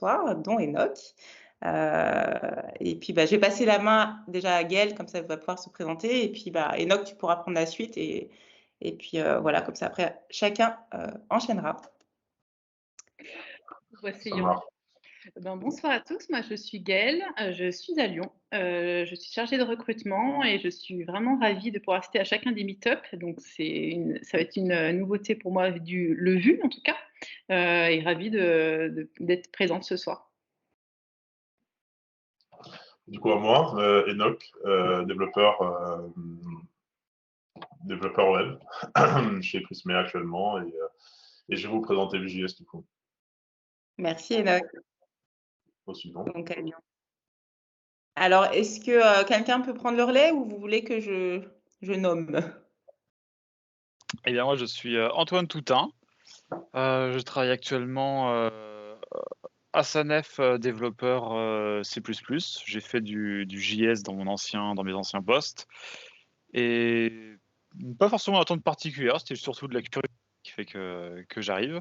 soir, dont Enoch. Et puis, je vais passer la main déjà à Gaëlle, comme ça, elle va pouvoir se présenter. Et puis, Enoch, tu pourras prendre la suite. Et puis, voilà, comme ça, après, chacun enchaînera. Voici. Bonsoir à tous, moi je suis Gaëlle, je suis à Lyon, je suis chargée de recrutement et je suis vraiment ravie de pouvoir assister à chacun des meet-up. Donc ça va être une nouveauté pour moi, le vu en tout cas, et ravie d'être présente ce soir. Du coup, à moi, Enoch, développeur web chez Prismea actuellement, et je vais vous présenter Vue.js du coup. Merci Enoch. Au suivant. Donc, à Lyon. Alors, est-ce que quelqu'un peut prendre le relais ou vous voulez que je nomme? Eh bien, moi, je suis Antoine Toutain. Je travaille actuellement à Sanef, développeur C++. J'ai fait du JS dans mes anciens postes. Et pas forcément d'attente particulière, c'était surtout de la curiosité qui fait que j'arrive.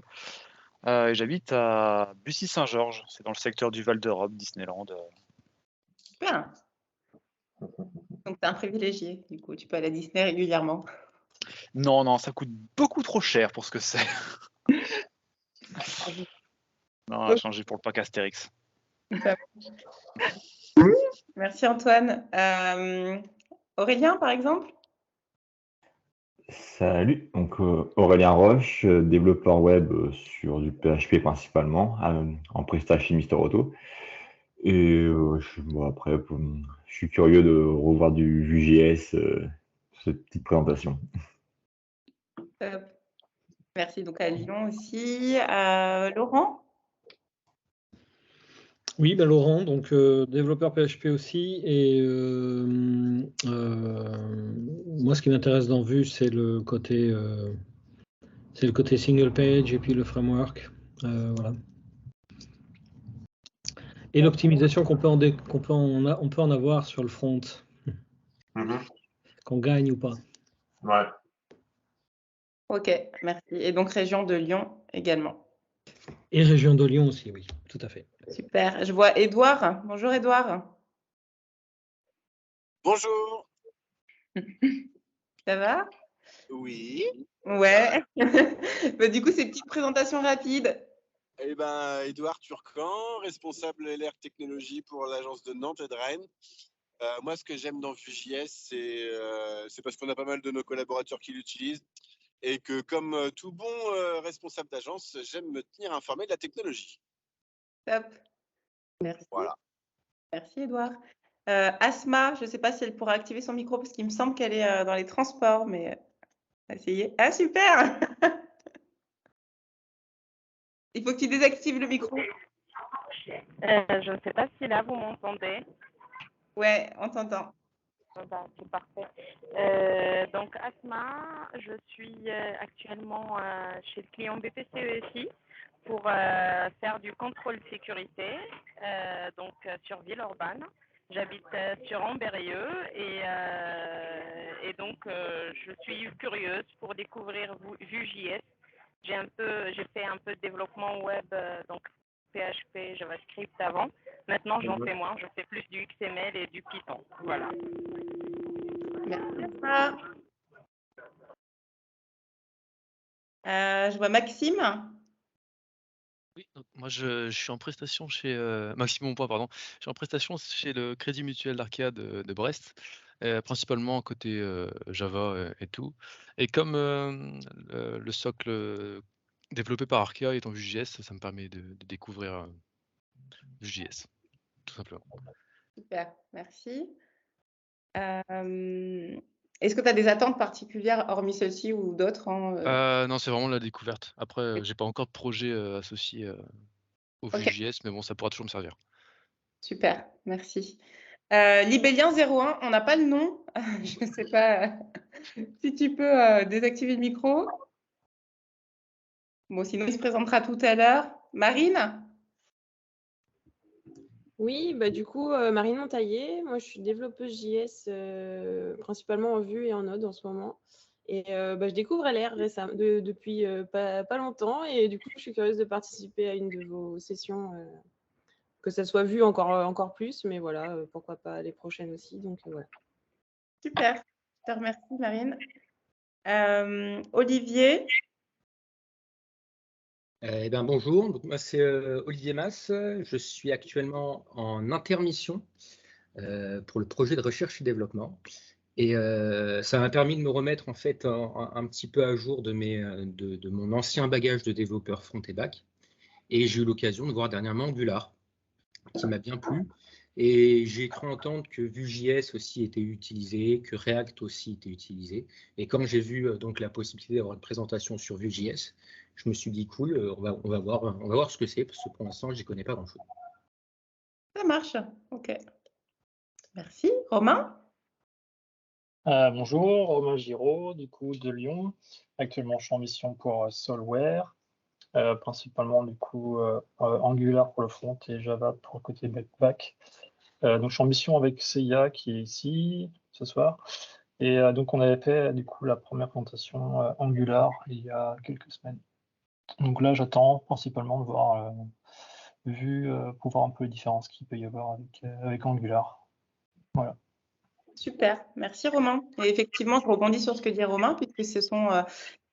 Et j'habite à Bussy-Saint-Georges, c'est dans le secteur du Val d'Europe, Disneyland. Super. Donc, tu es un privilégié, du coup, tu peux aller à Disney régulièrement. Non, ça coûte beaucoup trop cher pour ce que c'est. Non, on a changé pour le pack Astérix. Merci Antoine. Aurélien, par exemple? Salut, donc Aurélien Roche, développeur web sur du PHP principalement, en prestation chez Mister Auto. Et après, je suis curieux de revoir du Vue.js, cette petite présentation. Merci, donc à Lyon aussi. Laurent? Oui, Laurent, donc développeur PHP aussi. Et moi, ce qui m'intéresse dans Vue, c'est le côté single page et puis le framework. Voilà. Et l'optimisation qu'on peut en avoir sur le front. Qu'on gagne ou pas. Ouais. Ok, merci. Et donc région de Lyon également. Et région de Lyon aussi, oui, tout à fait. Super. Je vois Édouard. Bonjour Édouard. Bonjour. Ça va? Oui. Ouais. Du coup, c'est une petite présentation rapide. Eh ben, Édouard Turcan, responsable LR Technologie pour l'agence de Nantes et de Rennes. Moi, ce que j'aime dans Vue.js, c'est parce qu'on a pas mal de nos collaborateurs qui l'utilisent et que, comme tout bon responsable d'agence, j'aime me tenir informé de la technologie. Top. Merci. Voilà. Merci, Édouard. Asma, je ne sais pas si elle pourra activer son micro parce qu'il me semble qu'elle est dans les transports, mais on va essayer. Ah, super. Il faut que tu désactives le micro. Je ne sais pas si là, vous m'entendez. Ouais, on t'entend. C'est parfait. Donc, Asma, je suis actuellement chez le client BPCE-SI pour faire du contrôle sécurité, donc sur Villeurbanne. J'habite sur Ambérieux et donc je suis curieuse pour découvrir Vue.js. J'ai fait un peu de développement web, donc PHP, JavaScript avant. Maintenant, j'en fais moins. Je fais plus du XML et du Python. Voilà. Merci. Je vois Maxime. Oui, donc moi je suis en prestation chez Maxime Bonpoint, pardon. Je suis en prestation chez le Crédit Mutuel d'Arkea de Brest, principalement côté Java et tout. Et comme le socle développé par Arkea est en Vue.js, ça me permet de découvrir Vue.js, tout simplement. Super, merci. Est-ce que tu as des attentes particulières, hormis celle-ci ou d'autres Non, c'est vraiment la découverte. Après, j'ai pas encore de projet associé au Vue.js, mais bon, ça pourra toujours me servir. Super, merci. Libellien 01, on n'a pas le nom. Je ne sais pas si tu peux désactiver le micro. Bon, sinon, il se présentera tout à l'heure. Marine? Oui, du coup, Marine Montaillé, moi je suis développeuse JS principalement en Vue et en Node en ce moment. Et je découvre LR récemment, depuis pas longtemps et du coup je suis curieuse de participer à une de vos sessions que ça soit vu encore plus, mais voilà, pourquoi pas les prochaines aussi. Donc voilà. Super. Je te remercie, Marine. Olivier. Bonjour, donc moi c'est Olivier Mas, je suis actuellement en intermission pour le projet de recherche et développement et ça m'a permis de me remettre en fait un petit peu à jour de mon ancien bagage de développeur front et back, et j'ai eu l'occasion de voir dernièrement Angular qui m'a bien plu, et j'ai cru entendre que Vue.js aussi était utilisé, que React aussi était utilisé, et quand j'ai vu donc la possibilité d'avoir une présentation sur Vue.js, je me suis dit cool, on va voir ce que c'est, parce que pour l'instant j'y connais pas grand-chose. Ça marche. OK. Merci. Romain. Bonjour, Romain Giraud, du coup de Lyon. Actuellement, je suis en mission pour Solware, principalement du coup Angular pour le front et Java pour le côté back. Donc, je suis en mission avec Seiya qui est ici ce soir. Et donc, on avait fait du coup la première présentation Angular il y a quelques semaines. Donc là, j'attends principalement de voir, pour voir un peu les différences qu'il peut y avoir avec Angular. Voilà. Super, merci Romain. Et effectivement, je rebondis sur ce que dit Romain, puisque ce sont,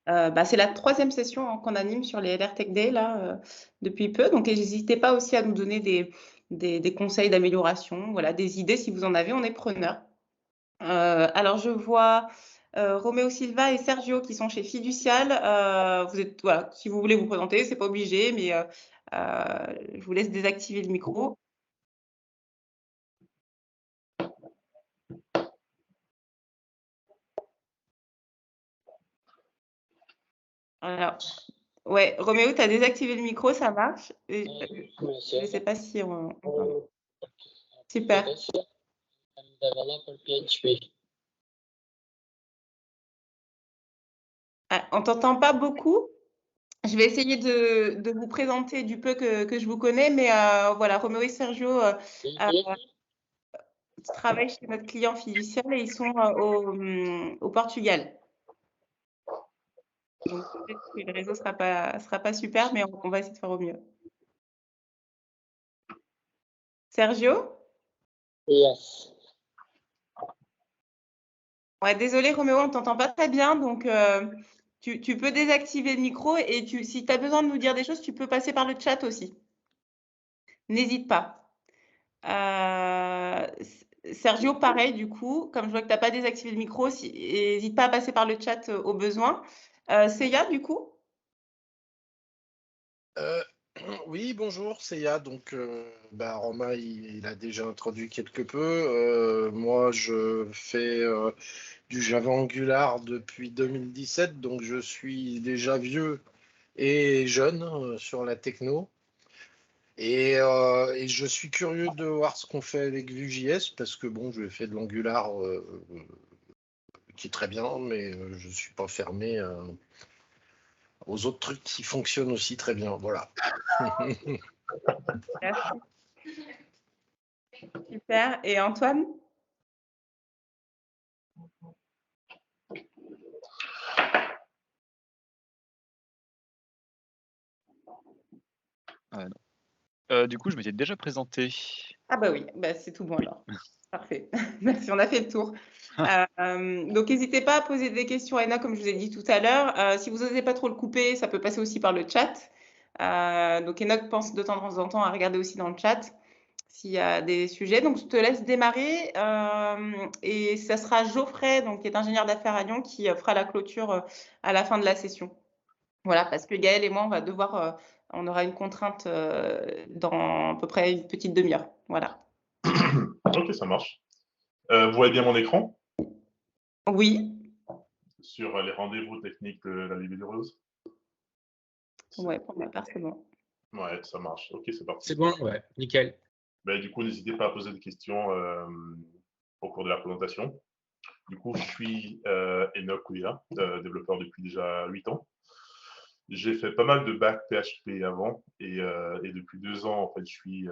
c'est la 3e session qu'on anime sur les LR Tech Day là, depuis peu. Donc, n'hésitez pas aussi à nous donner des conseils d'amélioration, voilà, des idées si vous en avez, on est preneurs. Alors, je vois Roméo Silva et Sergio qui sont chez Fiducial. Voilà, si vous voulez vous présenter, c'est pas obligé, mais je vous laisse désactiver le micro. Alors, ouais, Roméo, tu as désactivé le micro, ça marche. Je ne sais pas si on... Super. On t'entend pas beaucoup. Je vais essayer de vous présenter du peu que je vous connais, mais voilà, Roméo et Sergio travaillent chez notre client Fiducial et ils sont au Portugal. Donc, peut-être que le réseau sera pas super, mais on va essayer de faire au mieux. Sergio? Yes. Ouais, désolé Roméo, on ne t'entend pas très bien, donc tu peux désactiver le micro et si tu as besoin de nous dire des choses, tu peux passer par le chat aussi. N'hésite pas. Sergio, pareil, du coup, comme je vois que tu n'as pas désactivé le micro, n'hésite pas à passer par le chat au besoin. Seiya, du coup? Oui, bonjour, Seiya. Donc, Romain, il a déjà introduit quelque peu. Moi, je fais du Java Angular depuis 2017, donc je suis déjà vieux et jeune sur la techno. Et je suis curieux de voir ce qu'on fait avec Vue.js, parce que bon, je fais de l'Angular qui est très bien, mais je ne suis pas fermé aux autres trucs qui fonctionnent aussi très bien. Voilà. Merci. Super. Et Antoine? Du coup, je m'étais déjà présenté. Ah bah oui, c'est tout bon alors. Parfait. Merci, on a fait le tour. Donc, n'hésitez pas à poser des questions à Ena, comme je vous ai dit tout à l'heure. Si vous n'osez pas trop le couper, ça peut passer aussi par le chat. Donc, Enoch pense de temps en temps à regarder aussi dans le chat s'il y a des sujets. Donc, je te laisse démarrer. Et ça sera Geoffrey, donc, qui est ingénieur d'affaires à Lyon, qui fera la clôture à la fin de la session. Voilà, parce que Gaël et moi, on va devoir... on aura une contrainte dans à peu près une petite demi-heure. Voilà. Ok, ça marche. Vous voyez bien mon écran? Oui. Sur les rendez-vous techniques de la Ligue des Roses? Ouais, pour ma part, c'est bon. Ouais, ça marche. Ok, c'est parti. C'est bon, ouais, nickel. Du coup, n'hésitez pas à poser des questions au cours de la présentation. Du coup, je suis Enoch Kouya, développeur depuis déjà 8 ans. J'ai fait pas mal de back PHP avant et depuis 2 ans, en fait, je suis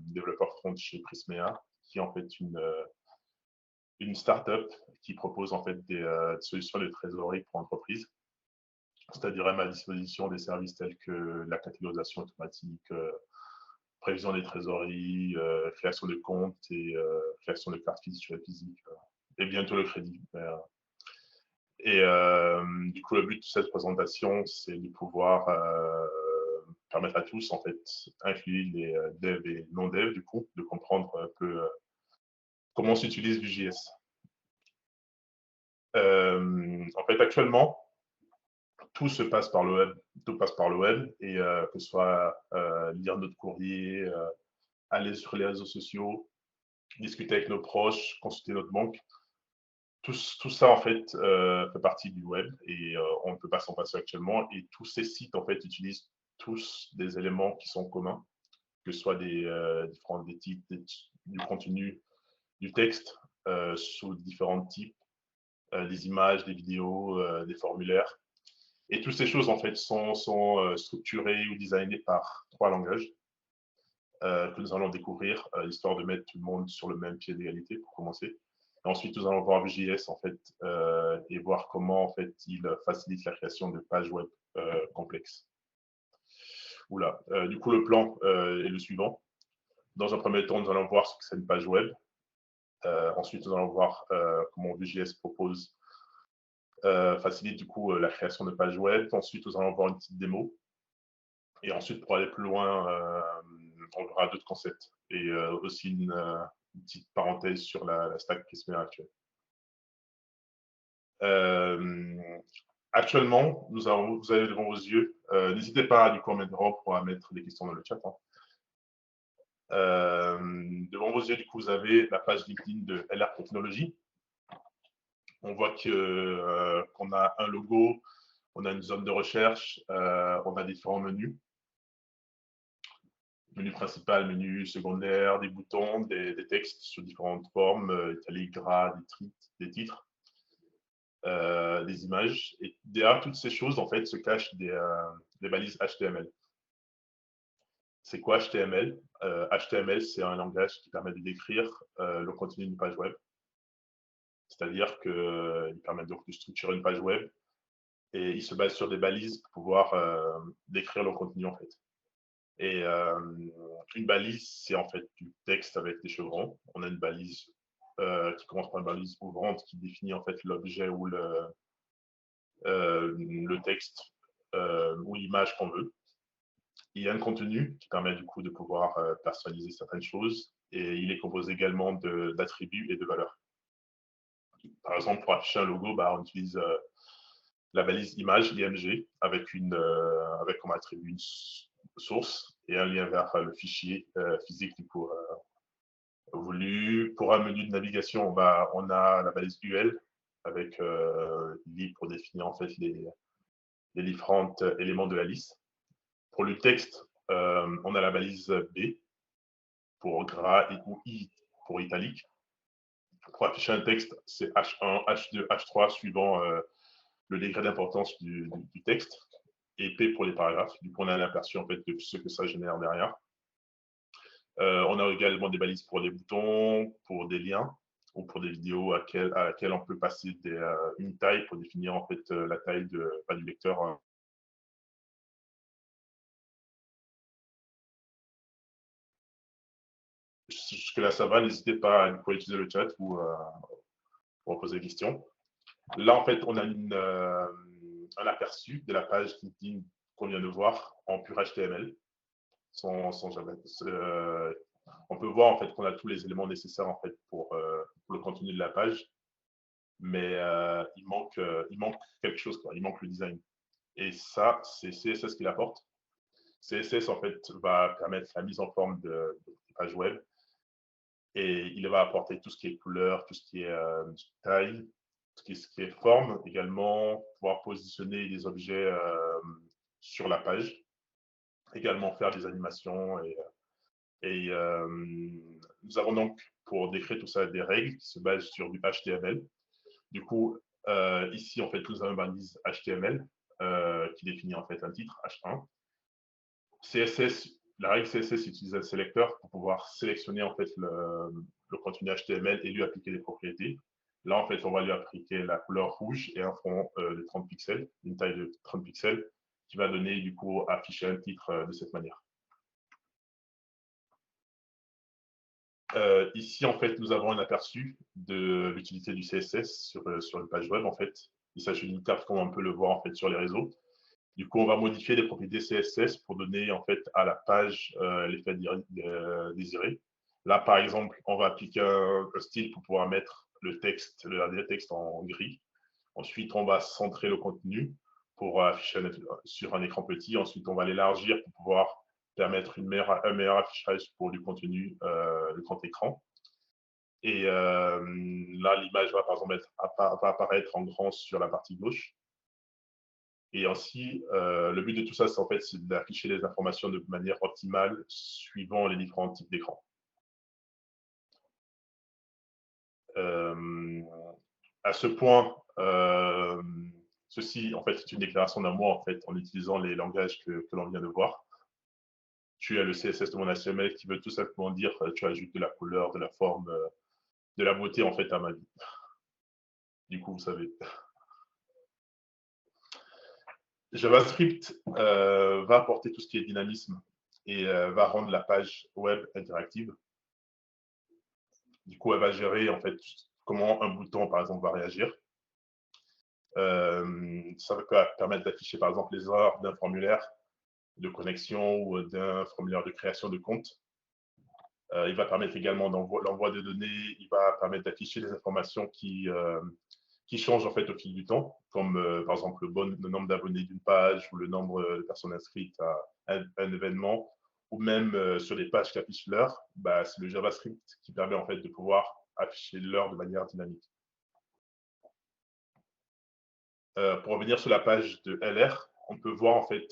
développeur front chez Prismea, qui est en fait une start-up qui propose en fait des solutions de trésorerie pour entreprises. C'est-à-dire à ma disposition des services tels que la catégorisation automatique, prévision des trésoreries, création de comptes et création de cartes physiques, et bientôt le crédit. Et du coup, le but de cette présentation, c'est de pouvoir permettre à tous, en fait, inclus les devs et non-devs, du coup, de comprendre un peu comment s'utilise Vue.js. En fait, actuellement, tout se passe par le web, tout passe par le web, et que ce soit lire notre courrier, aller sur les réseaux sociaux, discuter avec nos proches, consulter notre banque, tout ça, en fait, fait partie du web et on ne peut pas s'en passer actuellement. Et tous ces sites, en fait, utilisent tous des éléments qui sont communs, que ce soit des titres, du contenu, du texte sous différents types, des images, des vidéos, des formulaires. Et toutes ces choses, en fait, sont structurées ou designées par 3 langages que nous allons découvrir, histoire de mettre tout le monde sur le même pied d'égalité pour commencer. Et ensuite, nous allons voir Vue.js, en fait, et voir comment, en fait, il facilite la création de pages web complexes. Oula. Du coup, le plan est le suivant. Dans un premier temps, nous allons voir ce que c'est une page web. Ensuite, nous allons voir comment Vue.js propose facilite du coup la création de pages web. Ensuite, nous allons voir une petite démo. Et ensuite, pour aller plus loin, on verra d'autres concepts. Et aussi une petite parenthèse sur la stack Prisma actuelle. Actuellement, vous avez devant vos yeux, n'hésitez pas du coup à mettre des questions dans le chat. Devant vos yeux, du coup, vous avez la page LinkedIn de LR Technologies. On voit qu'on a un logo, on a une zone de recherche, on a différents menus. Menu principal, menu secondaire, des boutons, des textes sous différentes formes, italiques, gras, des titres, des images. Et derrière toutes ces choses, en fait, se cachent des balises HTML. C'est quoi HTML? HTML, c'est un langage qui permet de décrire le contenu d'une page web. C'est-à-dire qu'il permet donc de structurer une page web et il se base sur des balises pour pouvoir décrire le contenu, en fait. Et une balise, c'est en fait du texte avec des chevrons. On a une balise qui commence par une balise ouvrante qui définit en fait l'objet ou le texte ou l'image qu'on veut. Il y a un contenu qui permet du coup de pouvoir personnaliser certaines choses et il est composé également d'attributs et de valeurs. Par exemple, pour afficher un logo, on utilise la balise image IMG avec comme attribut une source et un lien vers le fichier physique du coup voulu. Pour un menu de navigation, on a la balise UL avec lib pour définir en fait les différents éléments de la liste. Pour le texte, on a la balise B pour gras ou I pour italique. Pour afficher un texte, c'est H1, H2, H3 suivant le degré d'importance du texte, et P pour les paragraphes. Du coup, on a l'aperçu en fait de ce que ça génère derrière. On a également des balises pour des boutons, pour des liens ou pour des vidéos à laquelle on peut passer une taille pour définir en fait la taille du lecteur. Jusque-là, ça va. N'hésitez pas à utiliser le chat ou pour poser des questions. Là, en fait, on a un aperçu de la page LinkedIn qu'on vient de voir en pur HTML. On peut voir en fait qu'on a tous les éléments nécessaires en fait pour le contenu de la page, mais il manque quelque chose, quoi. Il manque le design. Et ça, c'est CSS qui l'apporte. CSS en fait va permettre la mise en forme de page web et il va apporter tout ce qui est couleur, tout ce qui est taille, tout ce qui est forme également, pouvoir positionner des objets sur la page, également faire des animations et nous avons donc, pour décrire tout ça, des règles qui se basent sur du HTML. Du coup, ici, en fait, nous avons une balise HTML qui définit en fait un titre, H1. CSS, la règle CSS utilise un sélecteur pour pouvoir sélectionner en fait le contenu HTML et lui appliquer des propriétés. Là, en fait, on va lui appliquer la couleur rouge et un fond de 30 pixels, une taille de 30 pixels, qui va donner, du coup, afficher un titre de cette manière. Ici, en fait, nous avons un aperçu de l'utilité du CSS sur une page web, en fait. Il s'agit d'une carte comme on peut le voir, en fait, sur les réseaux. Du coup, on va modifier les propriétés CSS pour donner, en fait, à la page l'effet désiré. Là, par exemple, on va appliquer un style pour pouvoir mettre le texte, le dernier texte en gris. Ensuite, on va centrer le contenu pour afficher sur un écran petit. Ensuite, on va l'élargir pour pouvoir permettre un meilleur affichage pour du contenu de grand écran. Et là, l'image va par exemple va apparaître en grand sur la partie gauche. Et ainsi, le but de tout ça, c'est en fait d'afficher les informations de manière optimale suivant les différents types d'écran. À ce point, ceci, en fait, c'est une déclaration d'amour en fait, en utilisant les langages que l'on vient de voir. Tu as le CSS de mon HTML qui veut tout simplement dire tu ajoutes de la couleur, de la forme, de la beauté en fait à ma vie. Du coup, vous savez. JavaScript va apporter tout ce qui est dynamisme et va rendre la page web interactive. Du coup, elle va gérer en fait comment un bouton, par exemple, va réagir. Ça va permettre d'afficher, par exemple, les erreurs d'un formulaire de connexion ou d'un formulaire de création de compte. Il va permettre également l'envoi de données. Il va permettre d'afficher les informations qui changent en fait au fil du temps, comme par exemple le nombre d'abonnés d'une page ou le nombre de personnes inscrites à un événement, ou même sur les pages qui affichent l'heure. C'est le JavaScript qui permet en fait de pouvoir afficher l'heure de manière dynamique. Pour revenir sur la page de LR, on peut voir en fait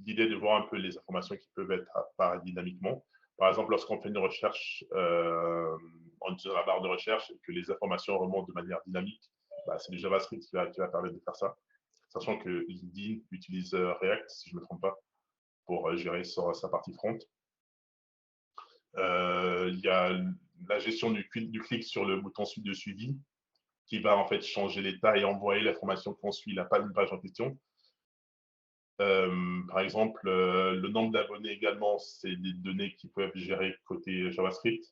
l'idée de voir un peu les informations qui peuvent être apparaître dynamiquement. Par exemple, lorsqu'on fait une recherche en utilisant la barre de recherche et que les informations remontent de manière dynamique, c'est le JavaScript qui va permettre de faire ça. Sachant que LinkedIn utilise React, si je ne me trompe pas, pour gérer sa partie front. Il y a la gestion du clic sur le bouton de suivi, qui va en fait changer l'état et envoyer l'information qu'on suit la page en question. Par exemple, le nombre d'abonnés également, c'est des données qui peuvent être gérées côté JavaScript,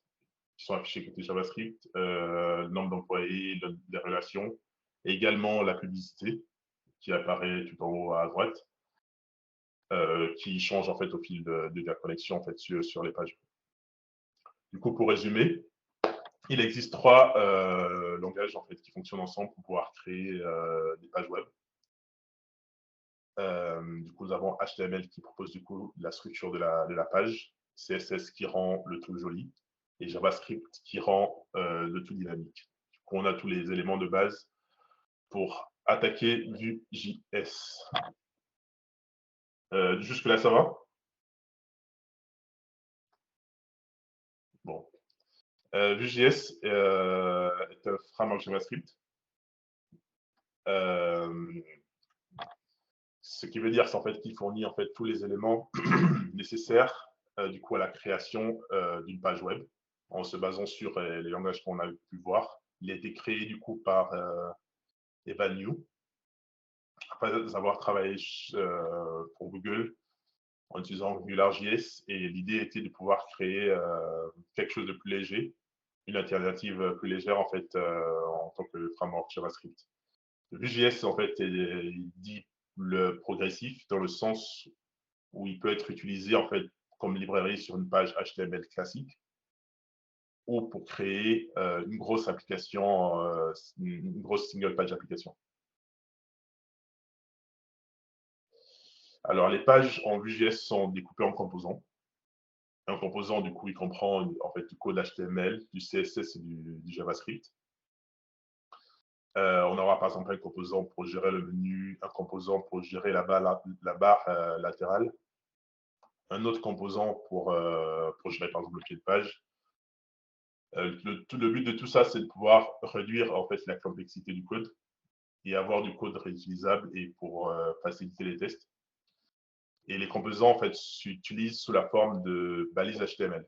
qui sont affichées côté JavaScript, le nombre d'employés, les relations, et également la publicité qui apparaît tout en haut à droite, qui change en fait au fil de la connexion en fait sur les pages. Du coup, pour résumer, il existe 3 langages en fait qui fonctionnent ensemble pour pouvoir créer des pages web. Du coup, nous avons HTML qui propose du coup la structure de la page, CSS qui rend le tout joli, et JavaScript qui rend le tout dynamique. Du coup, on a tous les éléments de base pour attaquer Vue.js. Jusque-là, ça va? Bon. Vue.js est un framework JavaScript. Ce qui veut dire, c'est en fait qu'il fournit en fait tous les éléments nécessaires du coup à la création d'une page web en se basant sur les langages qu'on a pu voir. Il a été créé du coup par Evan New après avoir travaillé pour Google en utilisant AngularJS, et l'idée était de pouvoir créer quelque chose de plus léger, une alternative plus légère en fait en tant que framework JavaScript. Vue.js en fait il dit le progressif dans le sens où il peut être utilisé en fait comme librairie sur une page HTML classique ou pour créer une grosse application, une grosse single page application. Alors les pages en Vue.js sont découpées en composants. Un composant, du coup, il comprend en fait du code HTML, du CSS et du JavaScript. On aura par exemple un composant pour gérer le menu, un composant pour gérer la barre latérale, un autre composant pour gérer par exemple le pied de page. Le but de tout ça, c'est de pouvoir réduire en fait la complexité du code et avoir du code réutilisable et pour faciliter les tests. Et les composants en fait s'utilisent sous la forme de balises HTML.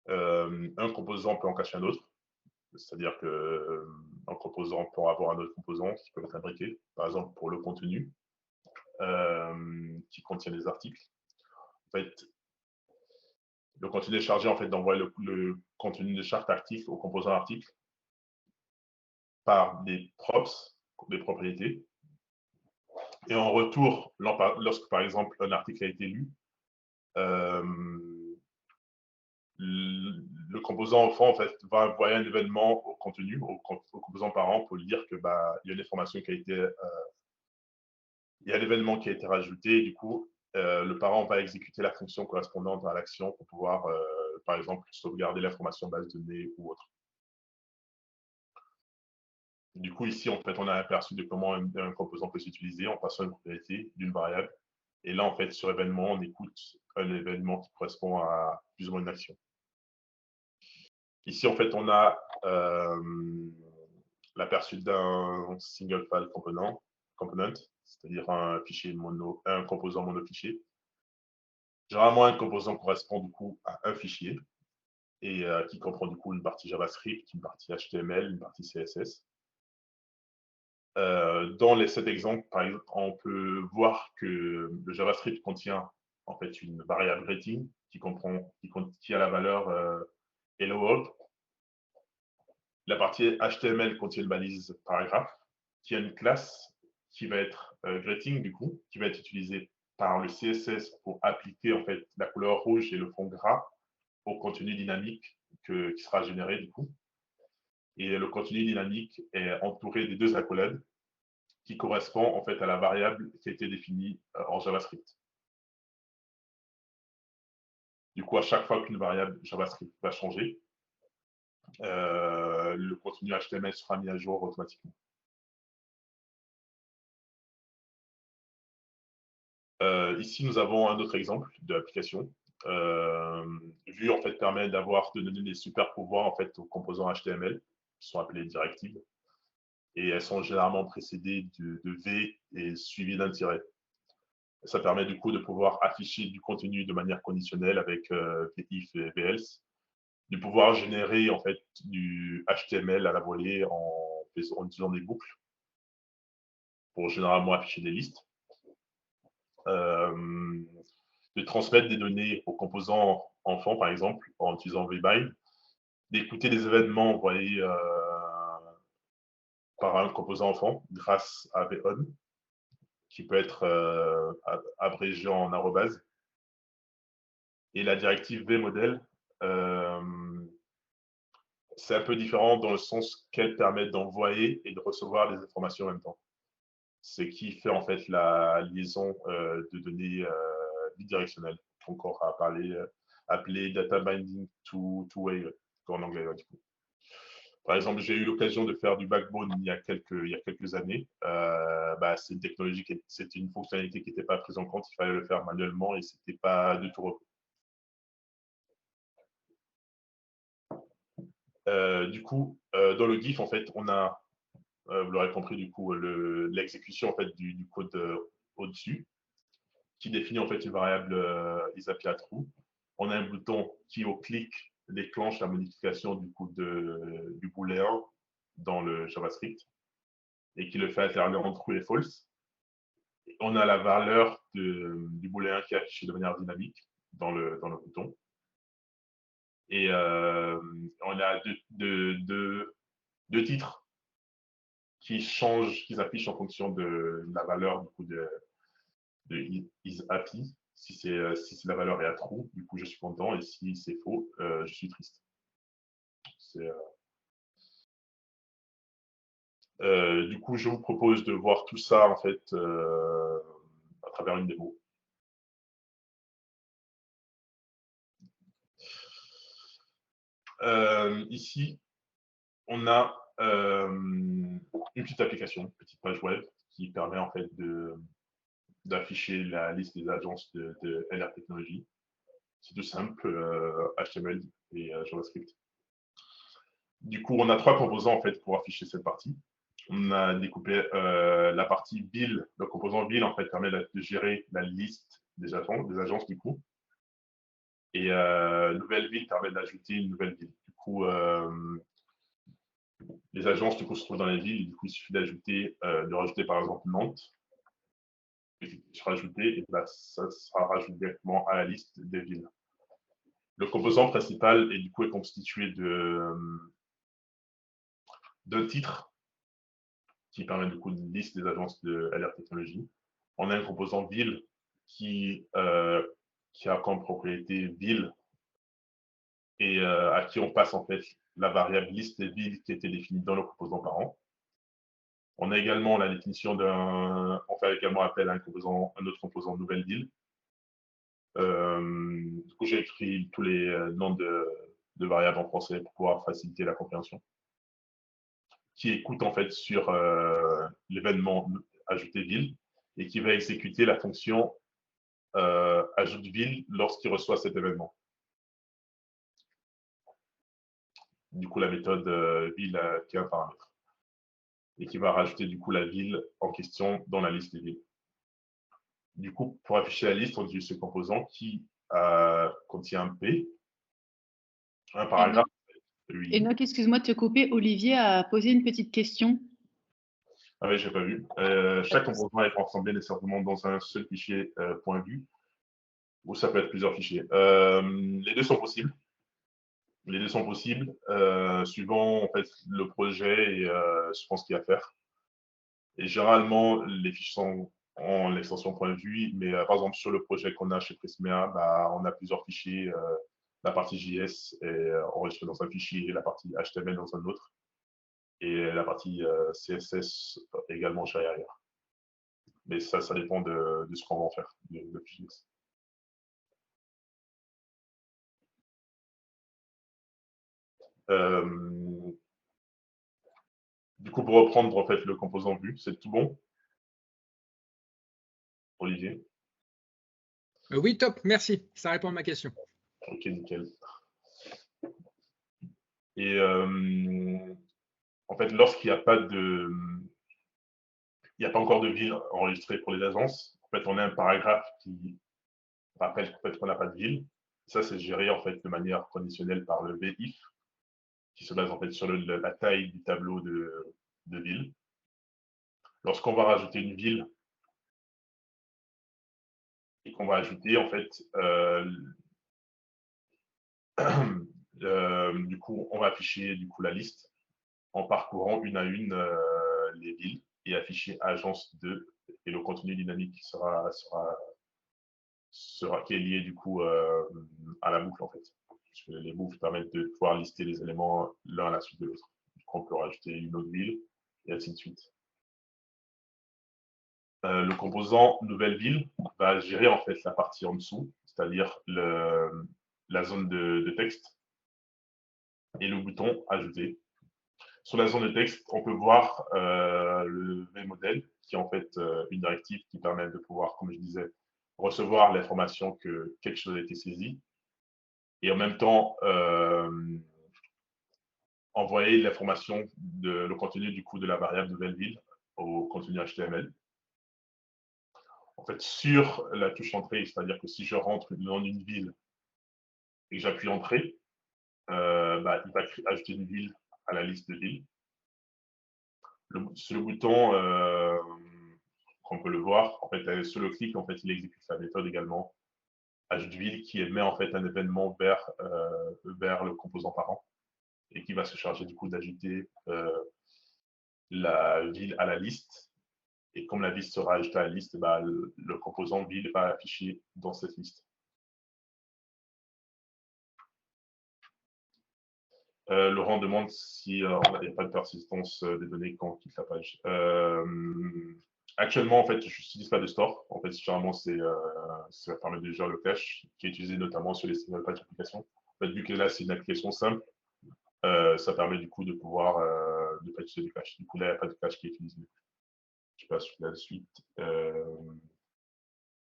Un composant peut en cacher un autre. C'est-à-dire qu'un composant peut avoir un autre composant qui peut être imbriqué, par exemple pour le contenu, qui contient des articles. En fait, Le contenu est chargé en fait d'envoyer le contenu de chaque article au composant article par des props, des propriétés. Et en retour, lorsque par exemple un article a été lu, le composant enfant en fait va envoyer un événement au contenu, au composant parent pour lui dire que il y a une information qui a été, il y a l'événement qui a été rajouté. Et du coup, le parent va exécuter la fonction correspondante à l'action pour pouvoir, par exemple, sauvegarder l'information base de données ou autre. Du coup, ici, en fait, on a un aperçu de comment un composant peut s'utiliser en passant une propriété d'une variable. Et là, en fait, sur événement, on écoute un événement qui correspond à plus ou moins une action. Ici, en fait, on a l'aperçu d'un single file component, c'est-à-dire un composant monofichier. Généralement, un composant correspond du coup à un fichier et qui comprend du coup une partie JavaScript, une partie HTML, une partie CSS. Dans les 7 exemples, par exemple, on peut voir que le JavaScript contient en fait une variable rating qui a la valeur hello world. La partie HTML contient une balise paragraphe qui a une classe qui va être greeting du coup, qui va être utilisée par le CSS pour appliquer en fait la couleur rouge et le fond gras au contenu dynamique qui sera généré du coup. Et le contenu dynamique est entouré des 2 accolades qui correspond en fait à la variable qui a été définie en JavaScript. Du coup, à chaque fois qu'une variable JavaScript va changer, le contenu HTML sera mis à jour automatiquement. Ici, nous avons un autre exemple de l'application. Vue en fait permet de donner des super pouvoirs en fait aux composants HTML qui sont appelés directives et elles sont généralement précédées de V et suivies d'un tiret. Ça permet du coup de pouvoir afficher du contenu de manière conditionnelle avec VIF et VELSE, de pouvoir générer en fait du HTML à la volée en utilisant des boucles pour généralement afficher des listes. De transmettre des données aux composants enfants, par exemple, en utilisant VBind, d'écouter des événements envoyés par un composant enfant grâce à VON, qui peut être abrégé en arrobase. Et la directive vModel, c'est un peu différent dans le sens qu'elle permet d'envoyer et de recevoir des informations en même temps. C'est qui fait en fait la liaison de données bidirectionnelles, qu'on a appelé data binding two-way en anglais. Du coup. Par exemple, j'ai eu l'occasion de faire du backbone il y a quelques années. C'est une technologie, c'était une fonctionnalité qui n'était pas prise en compte. Il fallait le faire manuellement et c'était pas du tout. Du coup, dans le GIF, en fait, on a, vous l'aurez compris, du coup, l'exécution en fait du code au-dessus, qui définit en fait une variable isApply@true. On a un bouton qui, au clic, déclenche la modification du coup du booléen dans le JavaScript et qui le fait alterner entre true et false. Et on a la valeur du booléen qui est affichée de manière dynamique dans le bouton. Et on a deux titres qui s'affichent en fonction de la valeur du coup de isApply. Si la valeur est à true, du coup je suis content, et si c'est faux, je suis triste. Du coup, je vous propose de voir tout ça en fait à travers une démo. Ici, on a une petite application, une petite page web qui permet en fait d'afficher la liste des agences de LR Technologies. C'est tout simple, HTML et JavaScript. Du coup, on a 3 composants en fait pour afficher cette partie. On a découpé la partie bill. Le composant bill en fait permet de gérer la liste des agences du coup. Et nouvelle ville permet d'ajouter une nouvelle ville. Du coup, les agences du coup se trouvent dans les villes. Et du coup, il suffit de rajouter par exemple Nantes. Et sera ajouté et là, ça sera rajouté directement à la liste des villes. Le composant principal est constitué d'un titre qui permet de liste des agences de LR Technologies. On a un composant ville qui a comme propriété ville et à qui on passe en fait la variable liste des villes qui était définie dans le composant parent. On a également la définition on fait également appel à un autre composant nouvelle ville. Du coup, j'ai écrit tous les noms de variables en français pour pouvoir faciliter la compréhension, qui écoute en fait sur l'événement ajouter ville et qui va exécuter la fonction ajoute ville lorsqu'il reçoit cet événement. Du coup, la méthode ville qui est un paramètre et qui va rajouter du coup la ville en question dans la liste des villes. Du coup, pour afficher la liste, on utilise ce composant qui contient un P, un paragraphe. Enoch, excuse-moi de te couper. Olivier a posé une petite question. Ah oui, je n'ai pas vu. Chaque composant est rassemblé nécessairement dans un seul fichier .vu, ou ça peut être plusieurs fichiers. Les deux sont possibles. Les deux sont possibles, suivant en fait le projet et suivant ce qu'il y a à faire. Et généralement, les fichiers sont en l'extension .vu, mais par exemple, sur le projet qu'on a chez Prismea, on a plusieurs fichiers. La partie JS est enregistrée dans un fichier, la partie HTML dans un autre, et la partie CSS également chez derrière. Mais ça dépend de ce qu'on va en faire, de JS. Du coup, pour reprendre en fait le composant vue, c'est tout bon, Olivier? Oui, top, merci. Ça répond à ma question. Ok, nickel. Et en fait, lorsqu'il n'y a pas encore de ville enregistrée pour les agences, en fait, on a un paragraphe qui rappelle qu'on n'a pas de ville. Ça, c'est géré en fait de manière conditionnelle par le VIF, qui se base en fait sur la taille du tableau de ville. Lorsqu'on va rajouter une ville et qu'on va ajouter en fait du coup, on va afficher du coup la liste en parcourant une à une les villes et afficher agence 2 et le contenu dynamique qui qui est lié du coup à la boucle en fait. Parce que les boucles permettent de pouvoir lister les éléments l'un à la suite de l'autre. Du coup, on peut rajouter une autre ville et ainsi de suite. Le composant nouvelle ville va gérer en fait la partie en dessous, c'est-à-dire la zone de texte et le bouton ajouter. Sur la zone de texte, on peut voir le vModel, qui est en fait une directive qui permet de pouvoir, comme je disais, recevoir l'information que quelque chose a été saisi et en même temps envoyer l'information, le contenu du coup de la variable nouvelle ville au contenu HTML. En fait, sur la touche entrée, c'est-à-dire que si je rentre dans une ville et que j'appuie entrée, il va ajouter une ville à la liste de villes. Sur le bouton, qu'on peut le voir, en fait, sur le clic, en fait, il exécute la méthode également ajoute ville qui émet en fait un événement vers le composant parent et qui va se charger du coup d'ajouter la ville à la liste. Et comme la liste sera ajoutée à la liste, le composant ville va afficher dans cette liste. Laurent demande si il n'y a pas de persistance des données quand on quitte la page. Actuellement, en fait, je n'utilise pas de store. En fait, généralement, ça permet de gérer le cache, qui est utilisé notamment sur les single page applications. En fait, vu que là, c'est une application simple, ça permet du coup de pouvoir ne pas utiliser du cache. Du coup, là, il n'y a pas de cache qui est utilisé. Je passe sur la suite.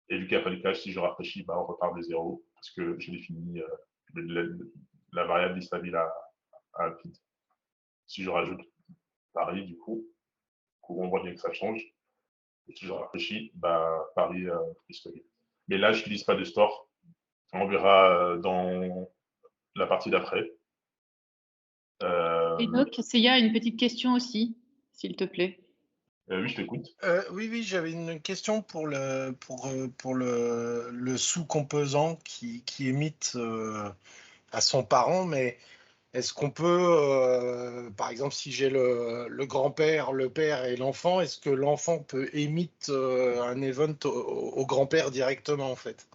Et vu qu'il n'y a pas de cache, si je rafraîchis, on repart de 0 parce que j'ai défini la variable liste à ville à vide. Si je rajoute Paris, du coup, on voit bien que ça change. Et si je rafraîchis, Paris historique. Mais là, je n'utilise pas de store. On verra dans la partie d'après. Enoch, Seiya a une petite question aussi, s'il te plaît. Oui, je t'écoute. Oui, j'avais une question pour le sous-composant qui émite à son parent, mais est-ce qu'on peut, par exemple, si j'ai le grand-père, le père et l'enfant, est-ce que l'enfant peut émite un event au grand-père directement, en fait?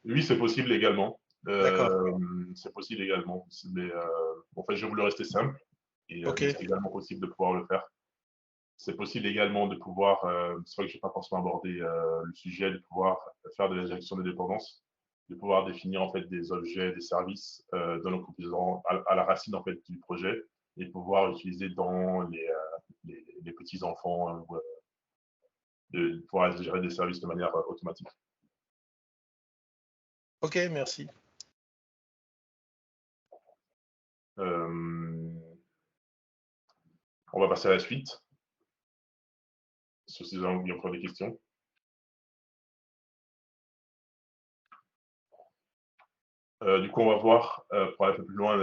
Oui, c'est possible également. D'accord. C'est possible également. Mais en fait, je voulais rester simple. Et Ok. mais c'est également possible de pouvoir le faire. C'est possible également de pouvoir, c'est vrai que je n'ai pas forcément abordé le sujet, de pouvoir faire de la gestion des dépendances, de pouvoir définir en fait des objets, des services dans le composant à la racine en fait du projet et pouvoir utiliser dans les petits enfants de pouvoir gérer des services de manière automatique. Ok, merci. On va passer à la suite. Il y a encore des questions. Du coup, on va voir, pour aller un peu plus loin,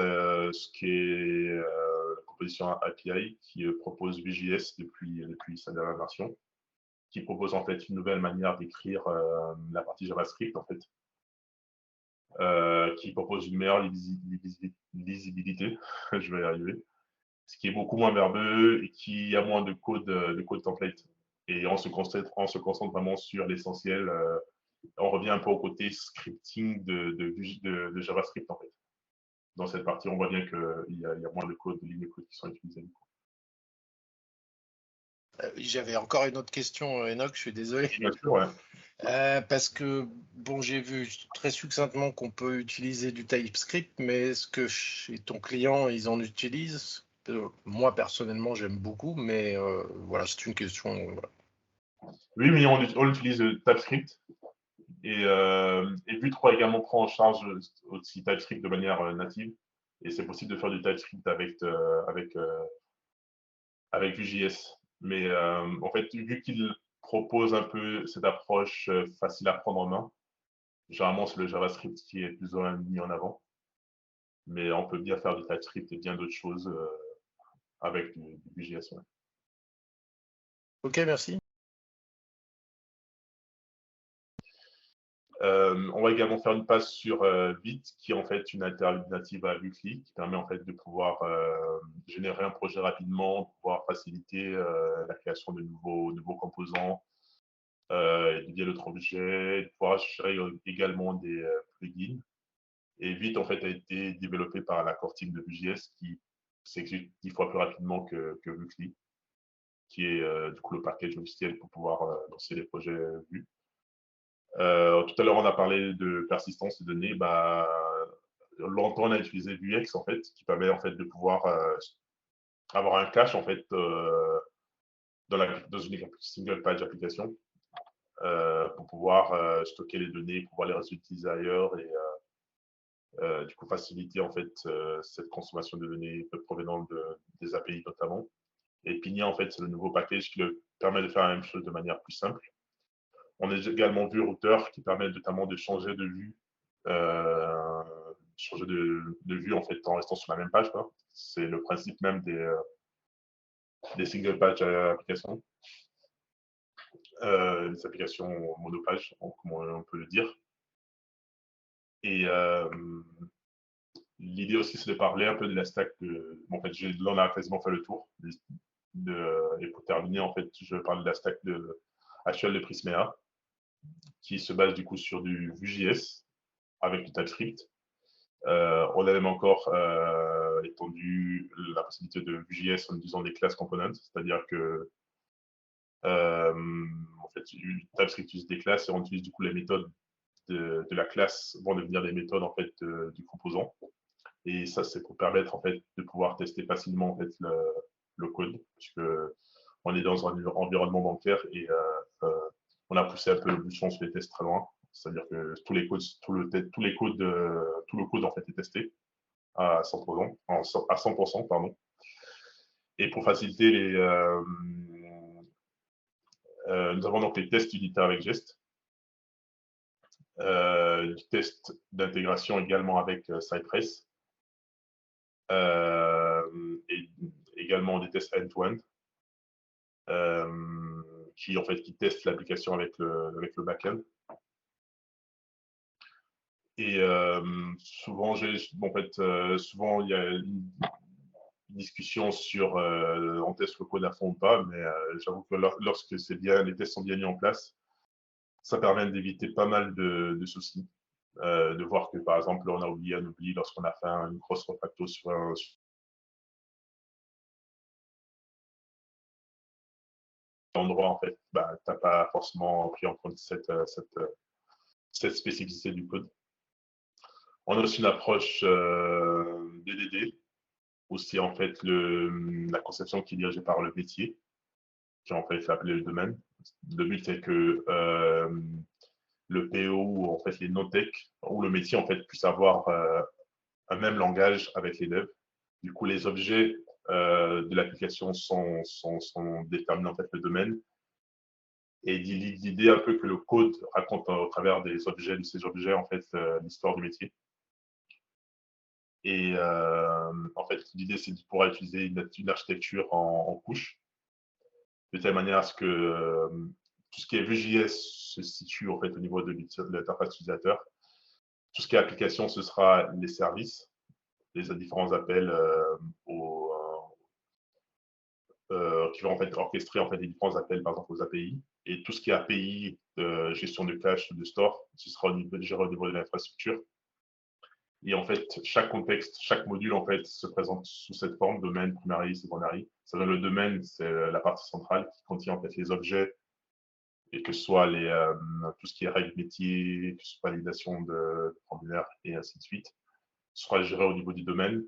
ce qui est la proposition API qui propose Vue.js depuis sa dernière version, qui propose en fait une nouvelle manière d'écrire la partie JavaScript, en fait, qui propose une meilleure lisibilité, je vais y arriver, ce qui est beaucoup moins verbeux et qui a moins de code template. Et on se concentre vraiment sur l'essentiel. On revient un peu au côté scripting de JavaScript, en fait. Dans cette partie, on voit bien qu'il y a moins de code, de lignes de code qui sont utilisées. J'avais encore une autre question, Enoch, je suis désolé. Bien sûr, ouais. Parce que, bon, j'ai vu très succinctement qu'on peut utiliser du TypeScript, mais est-ce que chez ton client, ils en utilisent? Moi, personnellement, j'aime beaucoup, mais voilà, c'est une question. Voilà. Oui, on utilise TypeScript. Et Vue 3 également prend en charge aussi TypeScript de manière native. Et c'est possible de faire du TypeScript avec Vue.js. Mais en fait, vu qu'il propose un peu cette approche facile à prendre en main, généralement c'est le JavaScript qui est plus ou moins mis en avant. Mais on peut bien faire du TypeScript et bien d'autres choses avec du Vue.js. Ouais. Ok, merci. On va également faire une passe sur Vite, qui est en fait une alternative à Weekly, qui permet en fait de pouvoir générer un projet rapidement, pouvoir faciliter la création de nouveaux composants, via d'autres objets, de pouvoir gérer également des plugins. Et Vite en fait a été développé par la core team de Vue.js qui s'exécute 10 fois plus rapidement que Weekly, qui est du coup le package officiel pour pouvoir lancer les projets Vue. Tout à l'heure, on a parlé de persistance de données. Longtemps, on a utilisé Vuex, en fait, qui permet en fait de pouvoir avoir un cache en fait dans une single page application pour pouvoir stocker les données, pouvoir les réutiliser ailleurs et du coup faciliter en fait cette consommation de données provenant des API notamment. Et Pinia, en fait, c'est le nouveau package qui le permet de faire la même chose de manière plus simple. On a également vu Router qui permet notamment de changer de vue, vue en fait en restant sur la même page. C'est le principe même des single page applications, des applications monopage, comme on peut le dire. Et l'idée aussi, c'est de parler un peu de la stack. En fait, là, on a quasiment fait le tour. Et pour terminer, en fait, je parle de la stack actuelle de Prismea, qui se base du coup sur du Vue.js avec du TypeScript. On a même encore étendu la possibilité de Vue.js en utilisant des classes components, c'est-à-dire que en fait, TypeScript utilise des classes et on utilise du coup les méthodes de la classe vont devenir des méthodes en fait du composant. Et ça, c'est pour permettre en fait de pouvoir tester facilement en fait le code, puisque on est dans un environnement bancaire et on a poussé un peu le bouchon sur les tests très loin. C'est-à-dire que tout le code en fait est testé à 100%, pardon. Et pour faciliter nous avons donc les tests unitaires avec Jest, du test d'intégration également avec Cypress, et également des tests end-to-end. outil en fait qui teste l'application avec le backend. Et souvent, souvent il y a une discussion sur on teste le code à fond ou pas, mais j'avoue que lorsque les tests sont bien mis en place, ça permet d'éviter pas mal de soucis. De voir que par exemple on a oublié un oubli lorsqu'on a fait une grosse refacto sur un endroit, en fait, bah, tu n'as pas forcément pris en compte cette spécificité du code. On a aussi une approche DDD, aussi en fait la conception qui est dirigée par le métier, qui en fait fait appeler le domaine. Le but c'est que le PO ou en fait les non-tech ou le métier en fait puisse avoir un même langage avec les devs. Du coup, les objets de l'application sont déterminés en fait le domaine. Et l'idée un peu que le code raconte au travers des objets, de ces objets, en fait, l'histoire du métier. Et en fait, l'idée, c'est de pouvoir utiliser une architecture en couches, de telle manière à ce que tout ce qui est Vue.js se situe en fait au niveau de l'interface utilisateur. Tout ce qui est application, ce sera les services, les différents appels qui vont en fait orchestrer en fait les différents appels par exemple aux API. Et tout ce qui est API, gestion de cache, de store, ce sera géré au niveau de l'infrastructure. Et en fait, chaque contexte, chaque module en fait se présente sous cette forme, domaine, primary, secondary. Ça donne le domaine, c'est la partie centrale qui contient en fait les objets et que ce soit tout ce qui est règles métiers, que ce soit validation de formulaire et ainsi de suite, sera géré au niveau du domaine.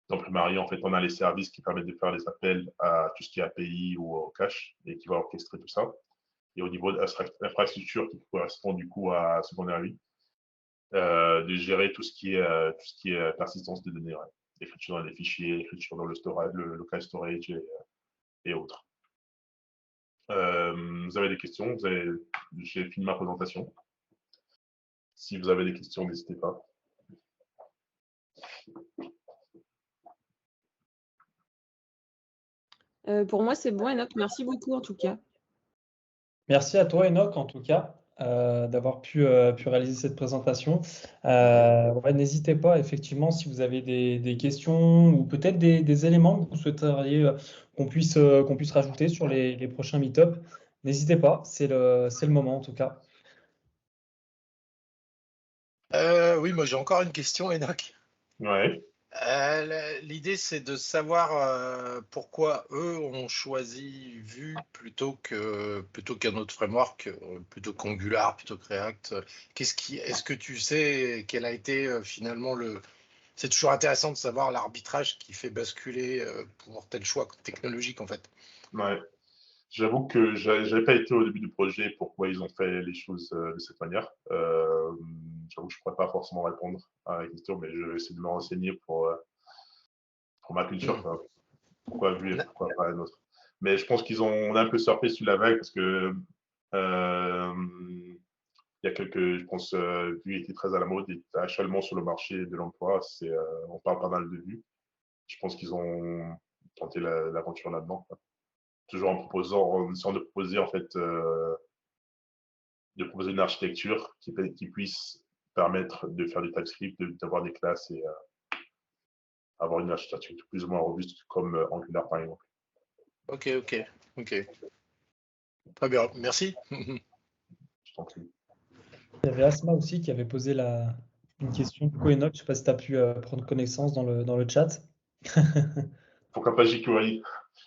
Dans Primary, en fait, on a les services qui permettent de faire les appels à tout ce qui est API ou au cache et qui va orchestrer tout ça. Et au niveau de l'infrastructure qui correspond du coup à Secondary, de gérer tout ce qui est persistance des données, écriture dans les fichiers, écriture dans le storage, le local storage et autres. Vous avez des questions? J'ai fini ma présentation. Si vous avez des questions, n'hésitez pas. Pour moi, c'est bon, Enoch. Merci beaucoup, en tout cas. Merci à toi, Enoch, en tout cas, d'avoir pu réaliser cette présentation. Ouais, n'hésitez pas, effectivement, si vous avez des questions ou peut-être des éléments que vous souhaiteriez qu'on puisse rajouter sur les prochains meet-up, n'hésitez pas, c'est le moment, en tout cas. Oui, moi j'ai encore une question, Enoch. Ouais. L'idée, c'est de savoir pourquoi eux ont choisi Vue plutôt qu'un autre framework, plutôt qu'Angular, plutôt que React. Est-ce que tu sais quel a été finalement C'est toujours intéressant de savoir l'arbitrage qui fait basculer pour tel choix technologique en fait. Ouais. J'avoue que j'avais pas été au début du projet pourquoi ils ont fait les choses de cette manière. J'avoue que je pourrais pas forcément répondre à la question, mais je vais essayer de me renseigner pour ma culture, quoi. Pourquoi Vue et pourquoi pas un autre. Mais je pense on a un peu surfé sur la vague parce que il y a je pense, Vue était très à la mode et actuellement sur le marché de l'emploi, on parle pas mal de Vue. Je pense qu'ils ont tenté l'aventure là-dedans, quoi. Toujours en essayant de proposer en fait une architecture qui puisse permettre de faire du TypeScript, d'avoir des classes et avoir une architecture plus ou moins robuste comme Angular par exemple. Ok. Très bien, merci. Je t'en prie. Il y avait Asma aussi qui avait posé une question. Du coup, Enoch, je ne sais pas si tu as pu prendre connaissance dans le chat. Pourquoi pas jQuery?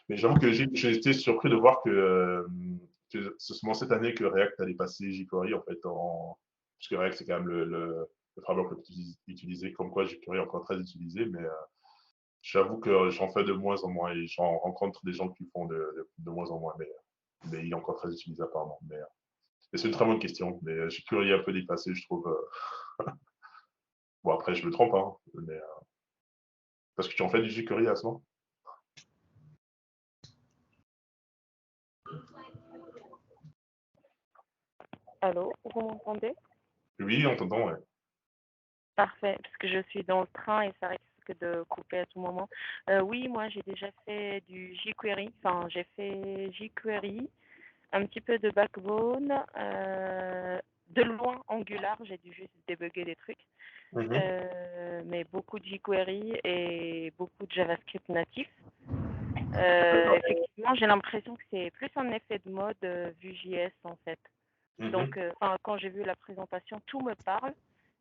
Mais j'avoue que j'ai été surpris de voir que c'est seulement cette année que React allait passer jQuery en fait, parce que React c'est quand même le framework le plus utilisé, comme quoi jQuery est encore très utilisé, mais j'avoue que j'en fais de moins en moins et j'en rencontre des gens qui font de moins en moins, mais il est encore très utilisé apparemment. Mais c'est une très bonne question, mais jQuery est un peu dépassé, je trouve. Bon, après, je me trompe, hein, mais parce que tu en fais du jQuery à ce moment? Allô, vous m'entendez? Oui, on t'entend, ouais. Parfait, parce que je suis dans le train et ça risque de couper à tout moment. Oui, moi j'ai déjà fait du jQuery, enfin j'ai fait jQuery un petit peu de Backbone, de loin Angular, j'ai dû juste débugger des trucs, mais beaucoup de jQuery et beaucoup de JavaScript natif. Effectivement, j'ai l'impression que c'est plus un effet de mode Vue.js en fait. Donc, quand j'ai vu la présentation, tout me parle.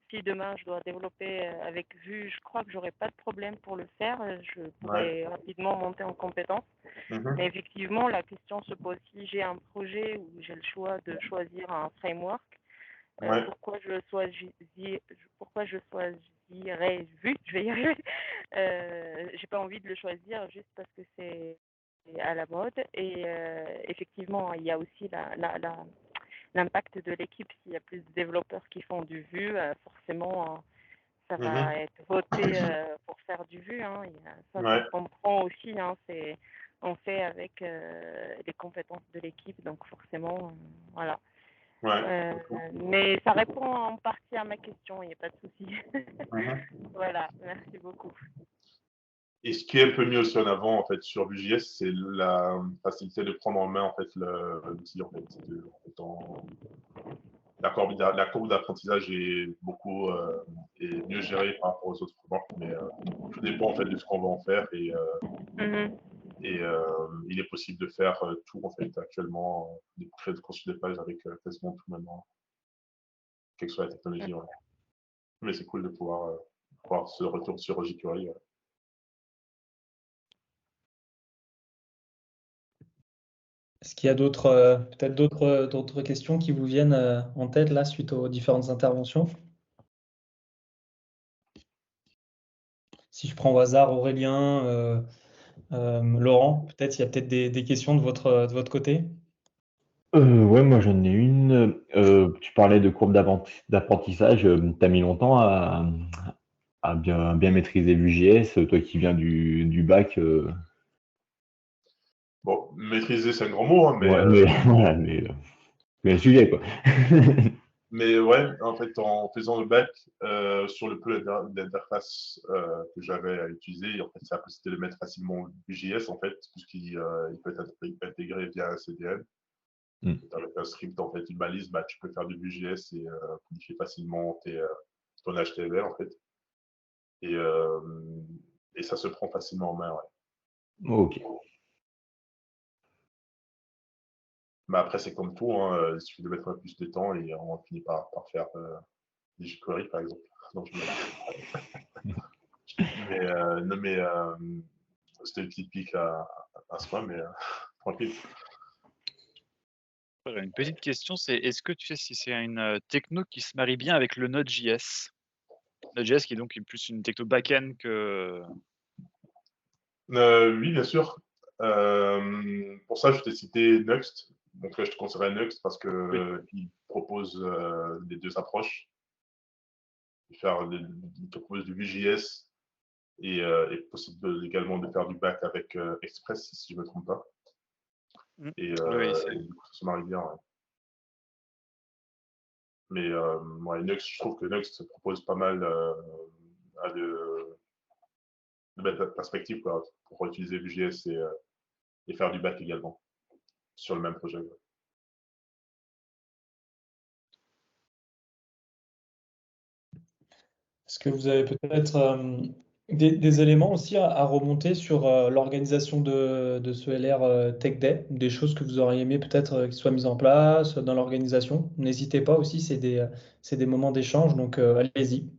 Si demain je dois développer avec Vue, je crois que j'aurai pas de problème pour le faire. Je pourrais rapidement monter en compétence. Mais effectivement, la question se pose si j'ai un projet où j'ai le choix de choisir un framework, pourquoi je choisirais Vue, je vais y arriver. J'ai pas envie de le choisir juste parce que c'est à la mode. Et effectivement, il y a aussi l'impact de l'équipe. S'il y a plus de développeurs qui font du Vue, forcément, ça va être voté pour faire du Vue. Hein. Ça se comprend aussi. Hein. On fait avec les compétences de l'équipe, donc forcément, voilà. Mais ça répond en partie à ma question, il n'y a pas de souci. Voilà, merci beaucoup. Et ce qui est un peu mis aussi en avant en fait sur Vue.js, c'est la facilité de prendre en main en fait l'outil en fait. La courbe d'apprentissage est beaucoup est mieux gérée par rapport aux autres frameworks, mais tout dépend en fait de ce qu'on va en faire et il est possible de faire tout en fait actuellement, créer de construire des pages avec quasiment tout maintenant, quelle que soit la technologie. Mais c'est cool de pouvoir ce retour sur jQuery. Est-ce qu'il y a peut-être d'autres questions qui vous viennent en tête là suite aux différentes interventions? Si je prends au hasard Aurélien, Laurent, peut-être il y a peut-être des questions de votre côté? Ouais, moi j'en ai une. Tu parlais de courbe d'apprentissage. Tu as mis longtemps à bien maîtriser Vue.js, toi qui viens du bac. Bon, maîtriser, c'est un grand mot, hein, mais, Ouais, voilà, mais le sujet, quoi. mais ouais, en fait, en faisant le bac, sur le peu d'interface que j'avais à utiliser, en fait, ça a la possibilité de mettre facilement Vue.js, en fait, puisqu'il il peut être intégré via un CDN. Avec un script, en fait, une balise, bah, tu peux faire du Vue.js et modifier facilement ton HTML, en fait. Et ça se prend facilement en main, Ok. Mais après, c'est comme tout, hein, il suffit de mettre un peu plus de temps et on finit par faire des jQuery, par exemple. Non, mais c'était une petite pique à ce point, mais tranquille. Une petite question, c'est est-ce que tu sais si c'est une techno qui se marie bien avec le Node.js? Node.js qui est donc plus une techno back-end que... Oui, bien sûr. Pour ça, je t'ai cité Nuxt. Donc là, je te conseillerais Nuxt parce qu'il propose les deux approches. Il te propose du Vue.js et possible également de faire du back avec Express, si je ne me trompe pas. Et du coup, ça se marie bien. Ouais. Mais Nuxt, je trouve que Nuxt propose pas mal de belles perspectives pour utiliser Vue.js et faire du back également sur le même projet. Ouais. Est-ce que vous avez peut-être des éléments aussi à remonter sur l'organisation de ce LR Tech Day, des choses que vous auriez aimé peut-être qui soient mises en place dans l'organisation? N'hésitez pas aussi, c'est des moments d'échange, donc allez-y.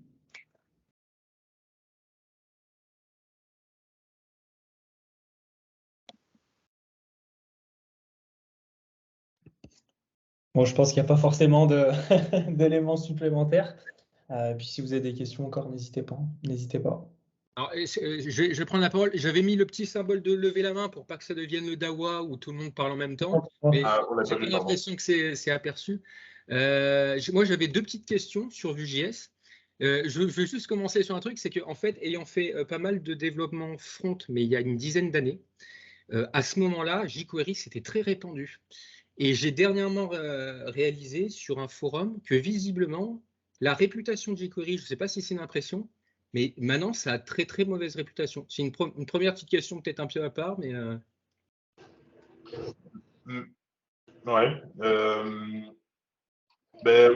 Bon, je pense qu'il n'y a pas forcément d'éléments supplémentaires. Puis si vous avez des questions encore, n'hésitez pas. Alors, je vais prendre la parole. J'avais mis le petit symbole de lever la main pour pas que ça devienne le dawa où tout le monde parle en même temps. Mais j'ai l'impression que c'est aperçu. Moi, j'avais deux petites questions sur Vue.js. Je veux juste commencer sur un truc, c'est qu'en fait, ayant fait pas mal de développement front, mais il y a une dizaine d'années, à ce moment-là, jQuery, c'était très répandu. Et j'ai dernièrement réalisé sur un forum que visiblement, la réputation de jQuery, je ne sais pas si c'est une impression, mais maintenant, ça a très très mauvaise réputation. C'est une première petite question peut-être un peu à part, mais... Ouais.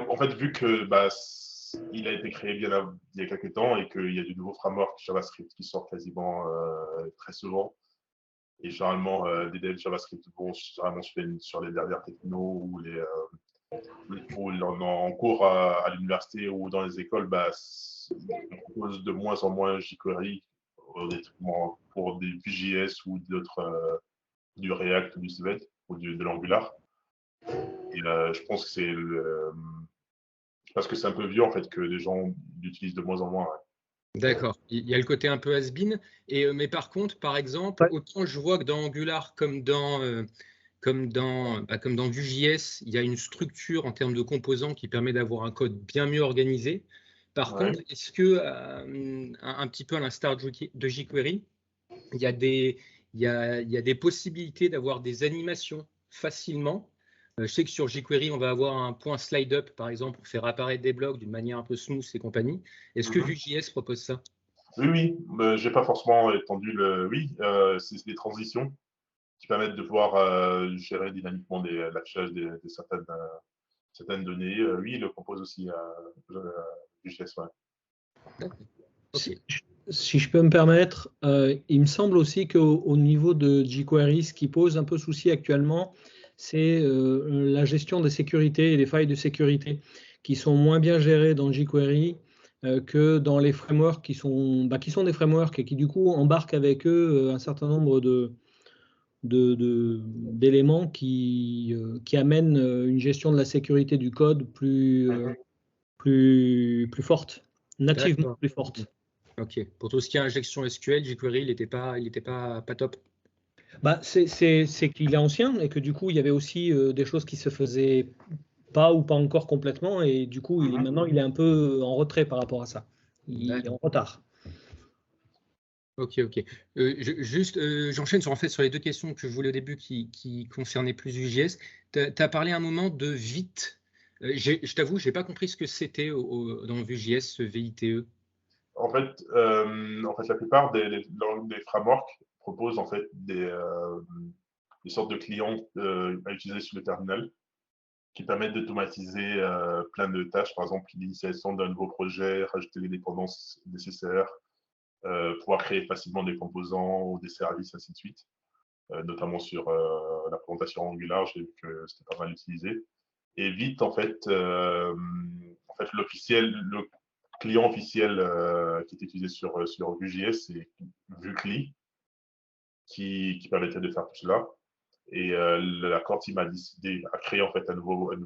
En fait, vu que il a été créé il y a quelques temps et qu'il y a de nouveaux frameworks JavaScript qui sortent quasiment très souvent, et généralement des devs JavaScript vont généralement sur les dernières technos ou en cours à l'université ou dans les écoles, on propose de moins en moins jQuery pour des Vue.js ou du React ou du Svelte ou de l'Angular. Et je pense que parce que c'est un peu vieux en fait que les gens l'utilisent de moins en moins. Ouais. D'accord. Il y a le côté un peu has-been. Mais par contre, par exemple, autant je vois que dans Angular comme dans Vue.js, il y a une structure en termes de composants qui permet d'avoir un code bien mieux organisé. Par contre, est-ce que, un petit peu à l'instar de jQuery, il y a des possibilités d'avoir des animations facilement? Je sais que sur jQuery, on va avoir un point slide up, par exemple, pour faire apparaître des blocs d'une manière un peu smooth et compagnie. Est-ce que Vue.js propose ça? Oui, j'ai pas forcément étendu Oui, c'est des transitions qui permettent de pouvoir gérer dynamiquement l'affichage de certaines données. Oui, il le propose aussi Vue.js. Ouais. Si je peux me permettre, il me semble aussi qu'au niveau de jQuery, ce qui pose un peu souci actuellement, c'est la gestion des sécurités et des failles de sécurité qui sont moins bien gérées dans jQuery que dans les frameworks qui sont des frameworks et qui du coup embarquent avec eux un certain nombre d'éléments qui amènent une gestion de la sécurité du code plus forte, nativement plus forte. Ok. Pour tout ce qui est injection SQL, jQuery, il n'était pas top. C'est qu'il est ancien et que du coup, il y avait aussi des choses qui se faisaient pas ou pas encore complètement. Et du coup, maintenant, il est un peu en retrait par rapport à ça. Il est en retard. Ok. J'enchaîne sur les deux questions que je voulais au début qui concernaient plus Vue.js. Tu as parlé un moment de Vite. Je t'avoue, je n'ai pas compris ce que c'était dans Vue.js, ce VITE. En fait, la plupart des frameworks proposent en fait des sortes de clients à utiliser sur le terminal qui permettent d'automatiser plein de tâches, par exemple l'initialisation d'un nouveau projet, rajouter les dépendances nécessaires, pouvoir créer facilement des composants ou des services, ainsi de suite. Notamment sur la présentation Angular, j'ai vu que c'était pas mal utilisé. Et Vite, le client officiel qui est utilisé sur Vue.js, c'est Vue.cli, qui permettait de faire tout cela. Et la core team a décidé à créer en fait un nouveau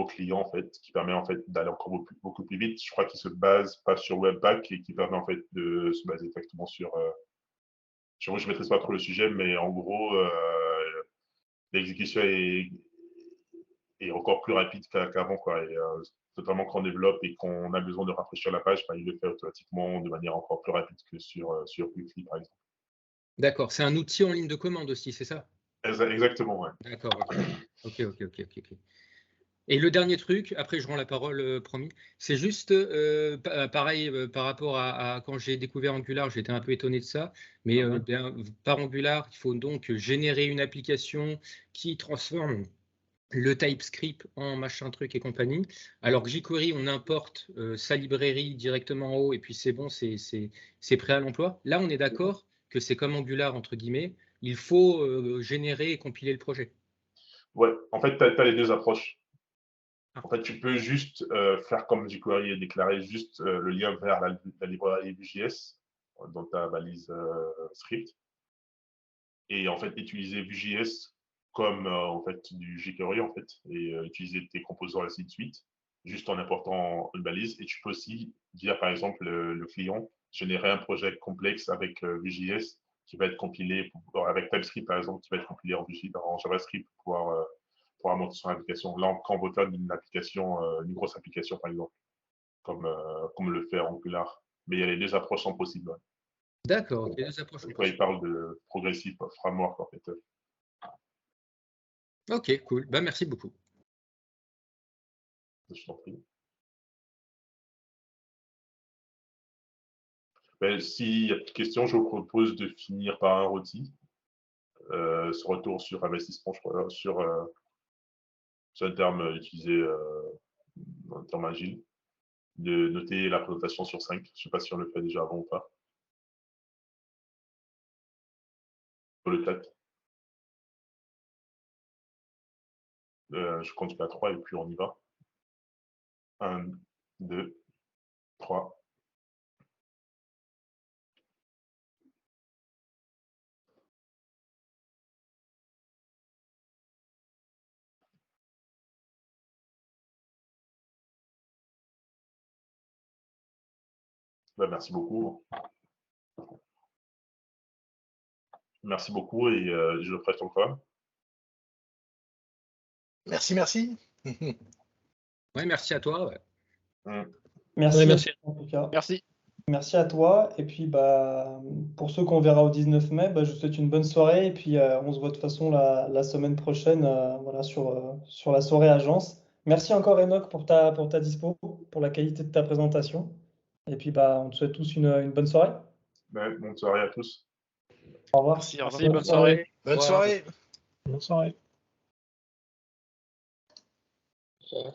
client en fait qui permet en fait d'aller encore beaucoup plus vite. Je crois qu'il se base pas sur Webpack et qui permet en fait de se baser exactement sur je ne maîtrise pas trop le sujet, mais en gros, l'exécution est encore plus rapide qu'avant, quoi. Et notamment quand on développe et qu'on a besoin de rafraîchir la page, il le fait automatiquement de manière encore plus rapide que sur Quickly, par exemple. D'accord, c'est un outil en ligne de commande aussi, c'est ça? Exactement, ouais. D'accord, ok. Et le dernier truc, après je rends la parole, promis, c'est juste pareil par rapport à quand j'ai découvert Angular, j'étais un peu étonné de ça, mais par Angular, il faut donc générer une application qui transforme le TypeScript en machin truc et compagnie, alors que jQuery, on importe sa librairie directement en haut et puis c'est bon, c'est prêt à l'emploi. Là, on est d'accord que c'est comme Angular, entre guillemets, il faut générer et compiler le projet. Ouais, en fait, tu as les deux approches. En fait, tu peux juste faire comme jQuery et déclarer juste le lien vers la librairie Vue.js dans ta balise script. Et en fait, utiliser Vue.js comme en fait du jQuery en fait et utiliser tes composants ainsi de suite, juste en important une balise. Et tu peux aussi dire par exemple le client générer un projet complexe avec Vue.js qui va être compilé avec TypeScript par exemple qui va être compilé en JavaScript pour pouvoir monter son application. Là, quand on veut faire une application, une grosse application par exemple, comme le fait Angular. Mais il y a les deux approches sont possibles. Ouais. D'accord, les deux approches sont possibles. Il parle de progressive framework en fait. Ok, cool. Merci beaucoup. Je t'en prie. S'il y a plus de questions, je vous propose de finir par un rôti. ce retour sur investissement, je crois, sur un terme utilisé en termes agile, de noter la présentation sur 5. Je ne sais pas si on le fait déjà avant ou pas. Sur le chat. Je compte jusqu'à 3 et puis on y va. 1, 2, 3. Ben, merci beaucoup. Merci beaucoup et je le ferai ton cas. Merci, merci. Ouais, merci à toi. Ouais. Merci, Ouais, merci. en tout cas. Merci. Merci à toi. Et puis, pour ceux qu'on verra au 19 mai, je vous souhaite une bonne soirée. Et puis, on se voit de toute façon la semaine prochaine voilà, sur la soirée agence. Merci encore, Enoch, pour ta dispo, pour la qualité de ta présentation. Et puis, on te souhaite tous une bonne soirée. Ben, bonne soirée à tous. Au revoir. Merci, bonne soirée. Bonne soirée. Bonne soirée. Ouais.